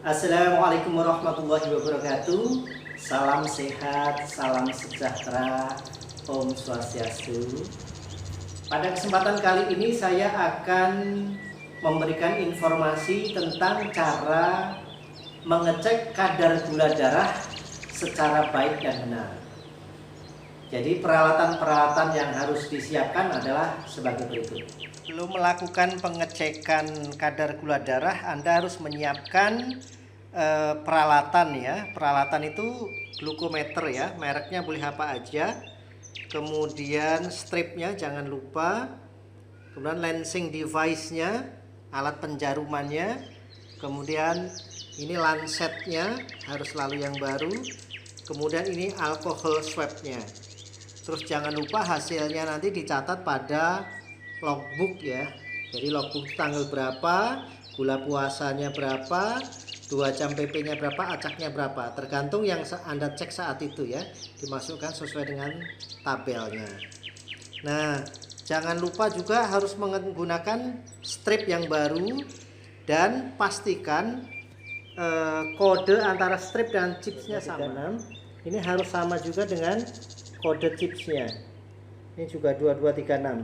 Assalamualaikum warahmatullahi wabarakatuh. Salam sehat, salam sejahtera, Om Swastiastu. Pada kesempatan kali ini saya akan memberikan informasi tentang cara mengecek kadar gula darah secara baik dan benar. Jadi peralatan-peralatan yang harus disiapkan adalah sebagai berikut. Sebelum melakukan pengecekan kadar gula darah, Anda harus menyiapkan peralatan ya. Peralatan itu glukometer ya, mereknya boleh apa aja. Kemudian stripnya jangan lupa. Kemudian lancing device-nya, alat penjarumannya. Kemudian ini lancetnya harus selalu yang baru. Kemudian ini alkohol swab-nya. Terus jangan lupa hasilnya nanti dicatat pada logbook ya. Jadi logbook tanggal berapa, gula puasanya berapa, 2 jam PP-nya berapa, acaknya berapa, tergantung yang Anda cek saat itu ya, dimasukkan sesuai dengan tabelnya. Nah, jangan lupa juga harus menggunakan strip yang baru dan pastikan kode antara strip dan chipsnya sama. Ini harus sama juga dengan kode chipsnya. Ini juga 2236.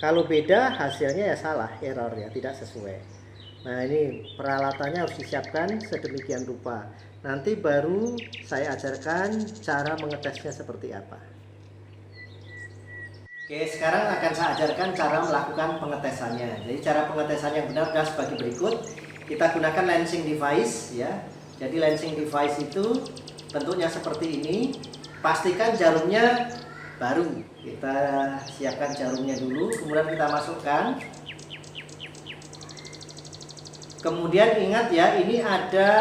Kalau beda hasilnya ya salah, error ya, tidak sesuai. Nah, ini peralatannya harus disiapkan sedemikian rupa. Nanti baru saya ajarkan cara mengetesnya seperti apa. Oke, sekarang akan saya ajarkan cara melakukan pengetesannya. Jadi cara pengetesan yang benar adalah sebagai berikut. Kita gunakan lancing device ya. Jadi lancing device itu bentuknya seperti ini. Pastikan jarumnya baru. Kita siapkan jarumnya dulu, kemudian kita masukkan. Kemudian ingat ya, ini ada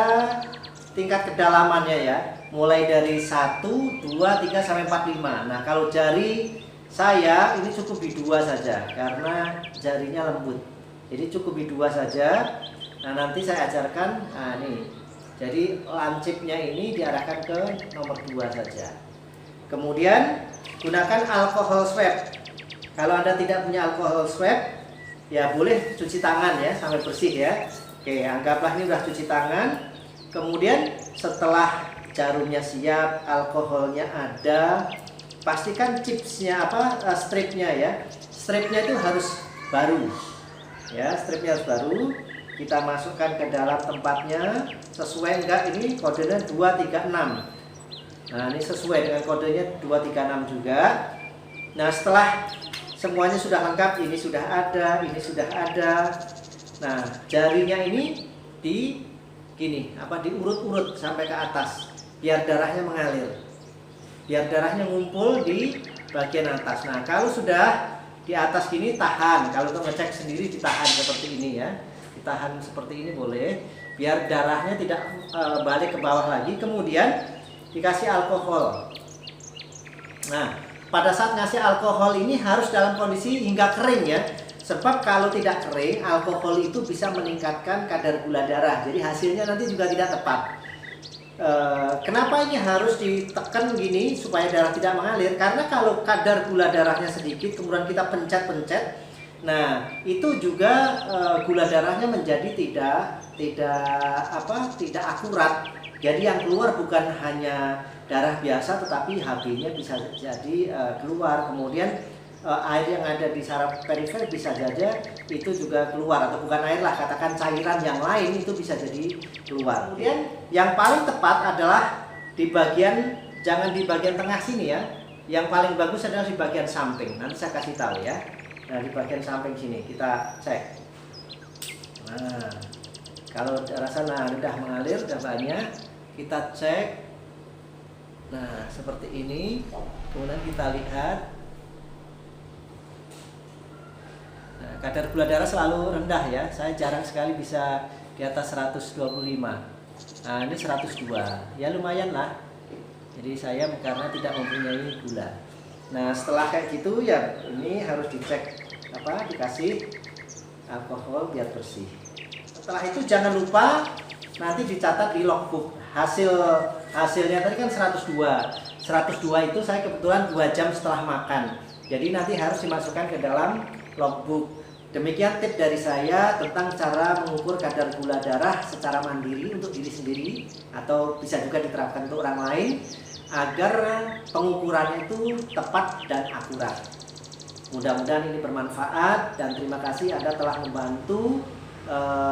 tingkat kedalamannya ya. Mulai dari 1, 2, 3 sampai 4, 5. Nah, kalau jari saya ini cukup di 2 saja karena jarinya lembut. Jadi cukup di 2 saja. Nah, nanti saya ajarkan. Nah, nih. Jadi lancipnya ini diarahkan ke nomor 2 saja. Kemudian gunakan alkohol swab. Kalau Anda tidak punya alkohol swab, ya boleh cuci tangan ya sampai bersih ya. Oke, anggaplah ini udah cuci tangan. Kemudian setelah jarumnya siap, alkoholnya ada, pastikan chipsnya stripnya ya. Stripnya itu harus baru. Ya, stripnya harus baru. Kita masukkan ke dalam tempatnya. Sesuai enggak ini kodenya 236. Nah, ini sesuai dengan kodenya 236 juga. Nah, setelah semuanya sudah lengkap, ini sudah ada, ini sudah ada. Nah, jarinya ini diurut-urut sampai ke atas biar darahnya mengalir. Biar darahnya ngumpul di bagian atas. Nah, kalau sudah di atas gini tahan. Kalau untuk ngecek sendiri ditahan seperti ini ya. Ditahan seperti ini boleh biar darahnya tidak balik ke bawah lagi. Kemudian dikasih alkohol. Nah, pada saat ngasih alkohol ini harus dalam kondisi hingga kering ya. Sebab kalau tidak kering, alkohol itu bisa meningkatkan kadar gula darah. Jadi hasilnya nanti juga tidak tepat. Kenapa ini harus ditekan gini supaya darah tidak mengalir? Karena kalau kadar gula darahnya sedikit, kemudian kita pencet-pencet, nah itu juga gula darahnya menjadi tidak akurat. Jadi yang keluar bukan hanya darah biasa, tetapi HB-nya bisa jadi keluar. Kemudian air yang ada di saraf perifer bisa saja itu juga keluar, atau bukan air lah, katakan cairan yang lain itu bisa jadi keluar. Kemudian yang paling tepat adalah di bagian, jangan di bagian tengah sini ya. Yang paling bagus adalah di bagian samping. Nanti saya kasih tahu ya. Nah, di bagian samping sini kita cek. Nah, kalau rasa udah mengalir, udah banyak, kita cek. Nah, seperti ini. Kemudian kita lihat. Nah, kadar gula darah selalu rendah ya. Saya jarang sekali bisa di atas 125. Nah, ini 102. Ya lumayan lah. Jadi saya karena tidak mempunyai gula. Nah, setelah kayak gitu ya ini harus dicek dikasih alkohol biar bersih. Setelah itu jangan lupa nanti dicatat di logbook. Hasilnya tadi kan 102. 102 itu saya kebetulan 2 jam setelah makan. Jadi nanti harus dimasukkan ke dalam logbook. Demikian tips dari saya tentang cara mengukur kadar gula darah secara mandiri untuk diri sendiri atau bisa juga diterapkan untuk orang lain agar pengukurannya itu tepat dan akurat. Mudah-mudahan ini bermanfaat dan terima kasih Anda telah membantu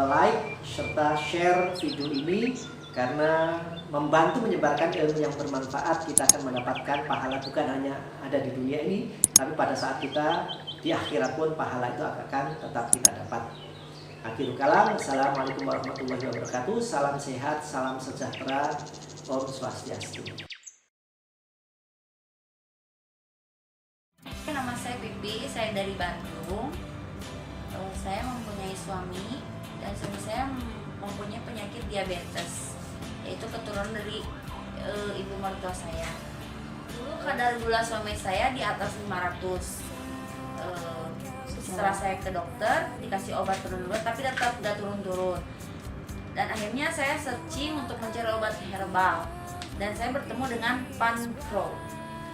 like serta share video ini, karena membantu menyebarkan ilmu yang bermanfaat kita akan mendapatkan pahala bukan hanya ada di dunia ini, tapi pada saat kita di akhirat pun pahala itu akan tetap kita dapat. Akhirul kalam, assalamualaikum warahmatullahi wabarakatuh. Salam sehat, salam sejahtera, Om Swastiastu. Nama saya Pipi, saya dari Bandung. Saya mempunyai suami dan suami saya mempunyai penyakit diabetes, yaitu keturunan dari ibu mertua saya. Dulu kadar gula suami saya di atas 500. Setelah saya ke dokter dikasih obat turun-turun, tapi tetap tidak turun-turun. Dan akhirnya saya searching untuk mencari obat herbal dan saya bertemu dengan Pan-Pro.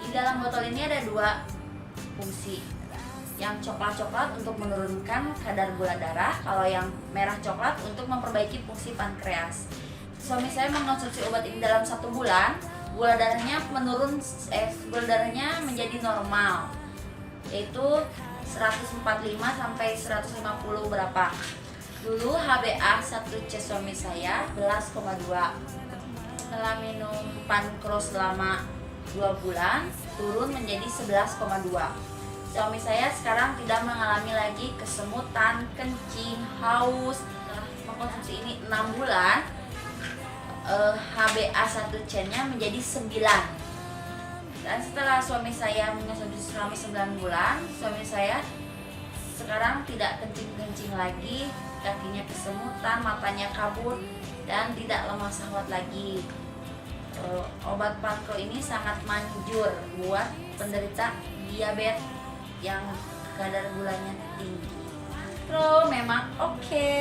Di dalam botol ini ada 2 fungsi. Yang coklat-coklat untuk menurunkan kadar gula darah, kalau yang merah coklat untuk memperbaiki fungsi pankreas. Suami saya mengkonsumsi obat ini dalam 1 bulan, gula darahnya gula darahnya menjadi normal, yaitu 145 sampai 150 berapa. Dulu HbA1c suami saya 11,2. Setelah minum Pan-Pro selama 2 bulan turun menjadi 11,2. Suami saya sekarang tidak mengalami lagi kesemutan, kencing, haus. Setelah mengkonsumsi ini 6 bulan, HbA1c-nya menjadi 9. Dan setelah suami saya mengonsumsi selama 9 bulan, suami saya sekarang tidak kencing-kencing lagi, kakinya kesemutan, matanya kabur, dan tidak lemah syahwat lagi. Obat Pan-Pro ini sangat manjur buat penderita diabetes yang kadar gulanya tinggi. Pro memang oke.